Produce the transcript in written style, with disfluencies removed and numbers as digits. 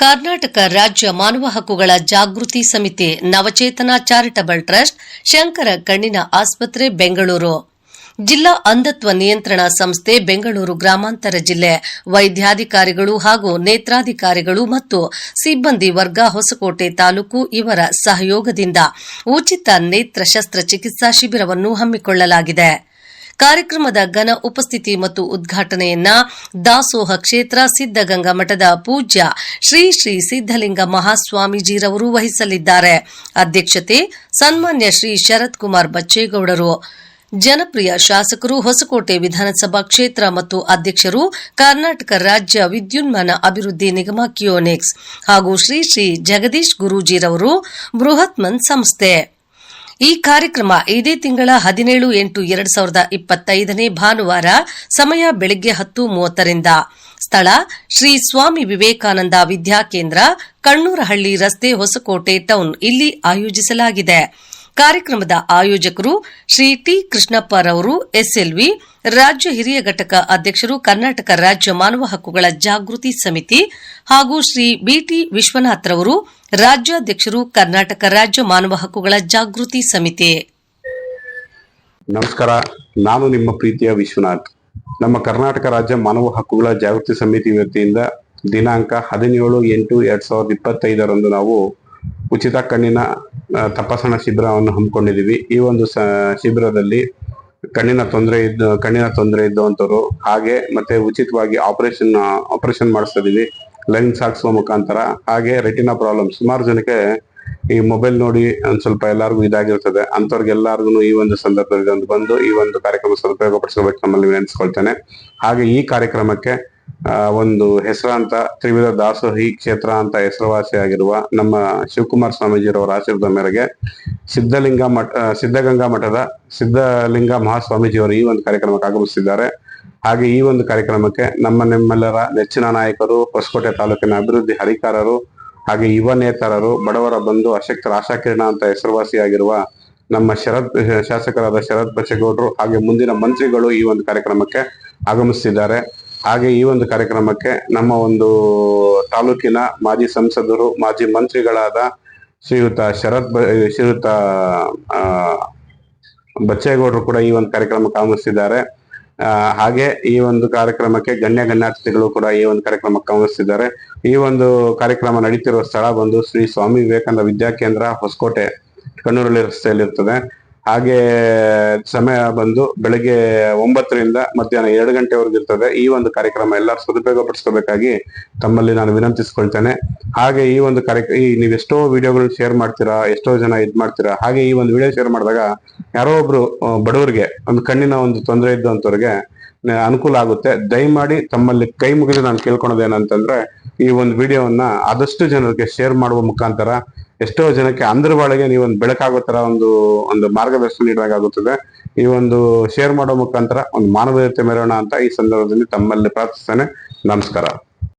ಕರ್ನಾಟಕ ರಾಜ್ಯ ಮಾನವ ಹಕ್ಕುಗಳ ಜಾಗೃತಿ ಸಮಿತಿ ನವಚೇತನ ಚಾರಿಟಬಲ್ ಟ್ರಸ್ಟ್ ಶಂಕರ ಕಣ್ಣಿನ ಆಸ್ಪತ್ರೆ ಬೆಂಗಳೂರು ಜಿಲ್ಲಾ ಅಂಧತ್ವ ನಿಯಂತ್ರಣ ಸಂಸ್ಥೆ ಬೆಂಗಳೂರು ಗ್ರಾಮಾಂತರ ಜಿಲ್ಲೆ ವೈದ್ಯಾಧಿಕಾರಿಗಳು ಹಾಗೂ ನೇತ್ರಾಧಿಕಾರಿಗಳು ಮತ್ತು ಸಿಬ್ಬಂದಿ ವರ್ಗ ಹೊಸಕೋಟೆ ತಾಲೂಕು ಇವರ ಸಹಯೋಗದಿಂದ ಉಚಿತ ನೇತ್ರ ಶಸ್ತ್ರಚಿಕಿತ್ಸಾ ಶಿಬಿರವನ್ನು ಹಮ್ಮಿಕೊಳ್ಳಲಾಗಿದೆ. ಕಾರ್ಯಕ್ರಮದ ಘನ ಉಪಸ್ಥಿತಿ ಮತ್ತು ಉದ್ಘಾಟನೆಯನ್ನ ದಾಸೋಹ ಕ್ಷೇತ್ರ ಸಿದ್ದಗಂಗಾ ಮಠದ ಪೂಜ್ಯ ಶ್ರೀ ಶ್ರೀ ಸಿದ್ದಲಿಂಗ ಮಹಾಸ್ವಾಮೀಜಿರವರು ವಹಿಸಲಿದ್ದಾರೆ. ಅಧ್ಯಕ್ಷತೆ ಸನ್ಮಾನ್ಯ ಶ್ರೀ ಶರತ್ ಕುಮಾರ್ ಬಚ್ಚೇಗೌಡರು. ಜನಪ್ರಿಯ ಶಾಸಕರು, ಹೊಸಕೋಟೆ ವಿಧಾನಸಭಾ ಕ್ಷೇತ್ರ ಮತ್ತು ಅಧ್ಯಕ್ಷರು, ಕರ್ನಾಟಕ ರಾಜ್ಯ ವಿದ್ಯುನ್ಮಾನ ಅಭಿವೃದ್ಧಿ ನಿಗಮ ಕಿಯೋನಿಕ್ಸ್ ಹಾಗೂ ಶ್ರೀ ಶ್ರೀ ಜಗದೀಶ್ ಗುರೂಜಿರವರು, ಬೃಹತ್ಮನ್ ಸಂಸ್ಥೆ. ಈ ಕಾರ್ಯಕ್ರಮ ಇದೇ ತಿಂಗಳ 17/8/2025 ಭಾನುವಾರ. ಸಮಯ ಬೆಳಗ್ಗೆ 10:30ರಿಂದ. ಸ್ಥಳ ಶ್ರೀ ಸ್ವಾಮಿ ವಿವೇಕಾನಂದ ವಿದ್ಯಾಕೇಂದ್ರ, ಕಣ್ಣೂರಹಳ್ಳಿ ರಸ್ತೆ, ಹೊಸಕೋಟೆ ಟೌನ್ ಇಲ್ಲಿ ಆಯೋಜಿಸಲಾಗಿದೆ. ಕಾರ್ಯಕ್ರಮದ ಆಯೋಜಕರು ಶ್ರೀ ಟಿ ಕೃಷ್ಣಪ್ಪರವರು, ಎಸ್ಎಲ್ವಿ ರಾಜ್ಯ ಹಿರಿಯ ಘಟಕ ಅಧ್ಯಕ್ಷರು, ಕರ್ನಾಟಕ ರಾಜ್ಯ ಮಾನವ ಹಕ್ಕುಗಳ ಜಾಗೃತಿ ಸಮಿತಿ ಹಾಗೂ ಶ್ರೀ ಬಿಟಿ ವಿಶ್ವನಾಥ್ರವರು, ರಾಜ್ಯಾಧ್ಯಕ್ಷರು, ಕರ್ನಾಟಕ ರಾಜ್ಯ ಮಾನವ ಹಕ್ಕುಗಳ ಜಾಗೃತಿ ಸಮಿತಿ. ನಮಸ್ಕಾರ, ನಾನು ನಿಮ್ಮ ಪ್ರೀತಿಯ ವಿಶ್ವನಾಥ್. ನಮ್ಮ ಕರ್ನಾಟಕ ರಾಜ್ಯ ಮಾನವ ಹಕ್ಕುಗಳ ಜಾಗೃತಿ ಸಮಿತಿ ವತಿಯಿಂದ ದಿನಾಂಕ 17/8/2025 ನಾವು ಉಚಿತ ಕಣ್ಣಿನ ತಪಾಸಣಾ ಶಿಬಿರವನ್ನು ಹಮ್ಮಿಕೊಂಡಿದ್ದೀವಿ. ಈ ಒಂದು ಶಿಬಿರದಲ್ಲಿ ಕಣ್ಣಿನ ತೊಂದರೆ ಇದ್ದಂಥವ್ರು ಹಾಗೆ ಮತ್ತೆ ಉಚಿತವಾಗಿ ಆಪರೇಷನ್ ಮಾಡಿಸ್ತಾ ಇದೀವಿ, ಲೆನ್ಸ್ ಹಾಕ್ಸುವ ಮುಖಾಂತರ. ಹಾಗೆ ರೆಟಿನಾ ಪ್ರಾಬ್ಲಮ್ ಸುಮಾರು ಜನಕ್ಕೆ ಈ ಮೊಬೈಲ್ ನೋಡಿ ಒಂದ್ ಸ್ವಲ್ಪ ಎಲ್ಲರಿಗೂ ಇದಾಗಿರ್ತದೆ. ಅಂಥವ್ರಿಗೆಲ್ಲರಿಗೂ ಈ ಒಂದು ಸಂದರ್ಭದಲ್ಲಿ ಬಂದು ಈ ಒಂದು ಕಾರ್ಯಕ್ರಮ ಸದುಪಯೋಗ ಪಡಿಸಬೇಕು ನಮ್ಮಲ್ಲಿ ನೆನೆಸ್ಕೊಳ್ತೇನೆ. ಹಾಗೆ ಈ ಕಾರ್ಯಕ್ರಮಕ್ಕೆ ಒಂದು ಹೆಸರಾಂತ ತ್ರಿವಿಧ ದಾಸೋಹಿ ಕ್ಷೇತ್ರ ಅಂತ ಹೆಸರುವಾಸಿಯಾಗಿರುವ ನಮ್ಮ ಶಿವಕುಮಾರ ಸ್ವಾಮೀಜಿಯವರ ಆಶೀರ್ವಾದ ಮೇರೆಗೆ ಸಿದ್ದಗಂಗಾ ಮಠದ ಸಿದ್ದಲಿಂಗ ಮಹಾಸ್ವಾಮೀಜಿಯವರು ಈ ಒಂದು ಕಾರ್ಯಕ್ರಮಕ್ಕೆ ಆಗಮಿಸಿದ್ದಾರೆ. ಹಾಗೆ ಈ ಒಂದು ಕಾರ್ಯಕ್ರಮಕ್ಕೆ ನಿಮ್ಮೆಲ್ಲರ ನೆಚ್ಚಿನ ನಾಯಕರು, ಹೊಸಕೋಟೆ ತಾಲೂಕಿನ ಅಭಿವೃದ್ಧಿ ಹರಿಕಾರರು, ಹಾಗೆ ಯುವ ನೇತಾರರು, ಬಡವರ ಬಂಧು, ಅಶಕ್ತರ ಆಶಾಕಿರಣ ಅಂತ ಹೆಸರುವಾಸಿಯಾಗಿರುವ ನಮ್ಮ ಶಾಸಕರಾದ ಶರತ್ ಬಚ್ಚೇಗೌಡರು ಹಾಗೆ ಮುಂದಿನ ಮಂತ್ರಿಗಳು ಈ ಒಂದು ಕಾರ್ಯಕ್ರಮಕ್ಕೆ ಆಗಮಿಸಿದ್ದಾರೆ. ಹಾಗೆ ಈ ಒಂದು ಕಾರ್ಯಕ್ರಮಕ್ಕೆ ನಮ್ಮ ಒಂದು ತಾಲೂಕಿನ ಮಾಜಿ ಸಂಸದರು, ಮಾಜಿ ಮಂತ್ರಿಗಳಾದ ಶ್ರೀಯುತ ಬಚ್ಚೇಗೌಡರು ಕೂಡ ಈ ಒಂದು ಕಾರ್ಯಕ್ರಮಕ್ಕೆ ಆಗಮಿಸಿದ್ದಾರೆ. ಹಾಗೆ ಈ ಒಂದು ಕಾರ್ಯಕ್ರಮಕ್ಕೆ ಗಣ್ಯಾತಿಥಿಗಳು ಕೂಡ ಈ ಒಂದು ಕಾರ್ಯಕ್ರಮಕ್ಕೆ ಆಗಮಿಸಿದ್ದಾರೆ. ಈ ಒಂದು ಕಾರ್ಯಕ್ರಮ ನಡೀತಿರುವ ಸ್ಥಳ ಬಂದು ಶ್ರೀ ಸ್ವಾಮಿ ವಿವೇಕಾನಂದ ವಿದ್ಯಾಕೇಂದ್ರ, ಹೊಸಕೋಟೆ, ಕಣ್ಣೂರಲ್ಲಿ ರಸ್ತೆಯಲ್ಲಿ ಇರ್ತದೆ. ಹಾಗೆ ಸಮಯ ಬಂದು ಬೆಳಗ್ಗೆ 9ರಿಂದ ಮಧ್ಯಾಹ್ನ 2 ಗಂಟೆವರೆಗೂ ಇರ್ತದೆ. ಈ ಒಂದು ಕಾರ್ಯಕ್ರಮ ಎಲ್ಲರೂ ಸದುಪಯೋಗ ಪಡಿಸ್ಕೋಬೇಕಾಗಿ ತಮ್ಮಲ್ಲಿ ನಾನು ವಿನಂತಿಸ್ಕೊಳ್ತೇನೆ. ಹಾಗೆ ಈ ಒಂದು ನೀವು ಎಷ್ಟೋ ವಿಡಿಯೋಗಳನ್ನ ಶೇರ್ ಮಾಡ್ತೀರಾ, ಎಷ್ಟೋ ಜನ ಮಾಡ್ತೀರಾ. ಹಾಗೆ ಈ ಒಂದು ವಿಡಿಯೋ ಶೇರ್ ಮಾಡಿದಾಗ ಯಾರೋ ಒಬ್ರು ಬಡವರಿಗೆ, ಒಂದು ಕಣ್ಣಿನ ಒಂದು ತೊಂದರೆ ಇದ್ದಂಥವ್ರಿಗೆ ಅನುಕೂಲ ಆಗುತ್ತೆ. ದಯಮಾಡಿ ತಮ್ಮಲ್ಲಿ ಕೈ ಮುಗಿದು ನಾನು ಕೇಳ್ಕೊಳೋದೇನಂತಂದ್ರೆ, ಈ ಒಂದು ವಿಡಿಯೋವನ್ನ ಆದಷ್ಟು ಜನರಿಗೆ ಶೇರ್ ಮಾಡುವ ಮುಖಾಂತರ ಎಷ್ಟೋ ಜನಕ್ಕೆ ಅಂದ್ರವಾಳಿಗೆ ನೀವು ಒಂದು ಬೆಳಕಾಗೋ ತರ ಒಂದು ಮಾರ್ಗದರ್ಶನ ನೀಡಬೇಕಾಗುತ್ತದೆ. ಈ ಒಂದು ಶೇರ್ ಮಾಡೋ ಮುಖಾಂತರ ಒಂದು ಮಾನವೀಯತೆ ಮೆರೋಣ ಅಂತ ಈ ಸಂದರ್ಭದಲ್ಲಿ ತಮ್ಮಲ್ಲಿ ಪ್ರಾರ್ಥಿಸ್ತೇನೆ. ನಮಸ್ಕಾರ.